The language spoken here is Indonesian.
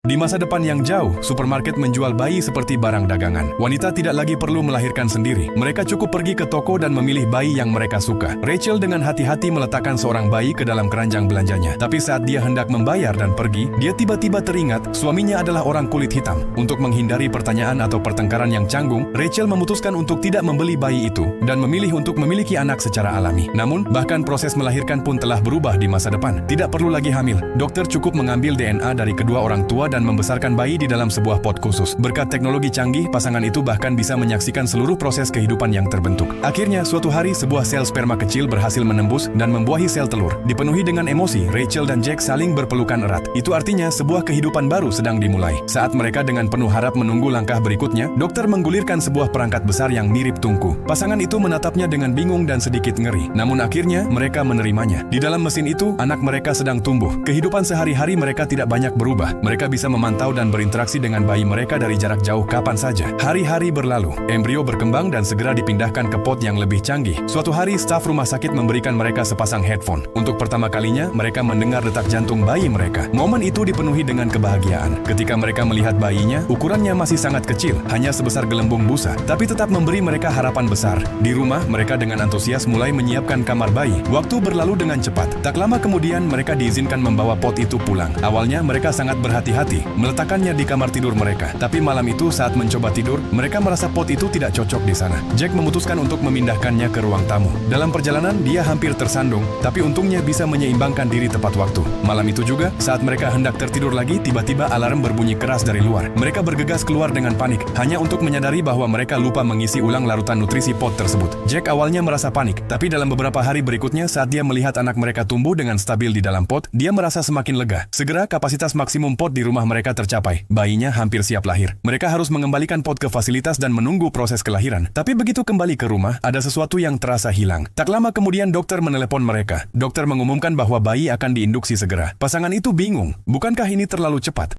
Di masa depan yang jauh, supermarket menjual bayi seperti barang dagangan. Wanita tidak lagi perlu melahirkan sendiri. Mereka cukup pergi ke toko dan memilih bayi yang mereka suka. Rachel dengan hati-hati meletakkan seorang bayi ke dalam keranjang belanjanya. Tapi saat dia hendak membayar dan pergi, dia tiba-tiba teringat suaminya adalah orang kulit hitam. Untuk menghindari pertanyaan atau pertengkaran yang canggung, Rachel memutuskan untuk tidak membeli bayi itu dan memilih untuk memiliki anak secara alami. Namun, bahkan proses melahirkan pun telah berubah di masa depan. Tidak perlu lagi hamil. Dokter cukup mengambil DNA dari kedua orang tua dan membesarkan bayi di dalam sebuah pot khusus. Berkat teknologi canggih, pasangan itu bahkan bisa menyaksikan seluruh proses kehidupan yang terbentuk. Akhirnya, suatu hari sebuah sel sperma kecil berhasil menembus dan membuahi sel telur. Dipenuhi dengan emosi, Rachel dan Jack saling berpelukan erat. Itu artinya sebuah kehidupan baru sedang dimulai. Saat mereka dengan penuh harap menunggu langkah berikutnya, dokter menggulirkan sebuah perangkat besar yang mirip tungku. Pasangan itu menatapnya dengan bingung dan sedikit ngeri. Namun akhirnya, mereka menerimanya. Di dalam mesin itu, anak mereka sedang tumbuh. Kehidupan sehari-hari mereka tidak banyak berubah. Mereka bisa memantau dan berinteraksi dengan bayi mereka dari jarak jauh kapan saja. Hari-hari berlalu, embrio berkembang dan segera dipindahkan ke pot yang lebih canggih. Suatu hari, staf rumah sakit memberikan mereka sepasang headphone. Untuk pertama kalinya, mereka mendengar detak jantung bayi mereka. Momen itu dipenuhi dengan kebahagiaan. Ketika mereka melihat bayinya, ukurannya masih sangat kecil, hanya sebesar gelembung busa, tapi tetap memberi mereka harapan besar. Di rumah, mereka dengan antusias mulai menyiapkan kamar bayi. Waktu berlalu dengan cepat. Tak lama kemudian, mereka diizinkan membawa pot itu pulang. Awalnya, mereka sangat berhati-hati, meletakkannya di kamar tidur mereka. Tapi malam itu saat mencoba tidur, mereka merasa pot itu tidak cocok di sana. Jack memutuskan untuk memindahkannya ke ruang tamu. Dalam perjalanan, dia hampir tersandung, tapi untungnya bisa menyeimbangkan diri tepat waktu. Malam itu juga, saat mereka hendak tertidur lagi, tiba-tiba alarm berbunyi keras dari luar. Mereka bergegas keluar dengan panik, hanya untuk menyadari bahwa mereka lupa mengisi ulang larutan nutrisi pot tersebut. Jack awalnya merasa panik, tapi dalam beberapa hari berikutnya saat dia melihat anak mereka tumbuh dengan stabil di dalam pot, dia merasa semakin lega. Segera kapasitas maksimum pot di rumah mereka tercapai. Bayinya hampir siap lahir. Mereka harus mengembalikan pot ke fasilitas dan menunggu proses kelahiran. Tapi begitu kembali ke rumah, ada sesuatu yang terasa hilang. Tak lama kemudian dokter menelepon mereka. Dokter mengumumkan bahwa bayi akan diinduksi segera. Pasangan itu bingung. Bukankah ini terlalu cepat?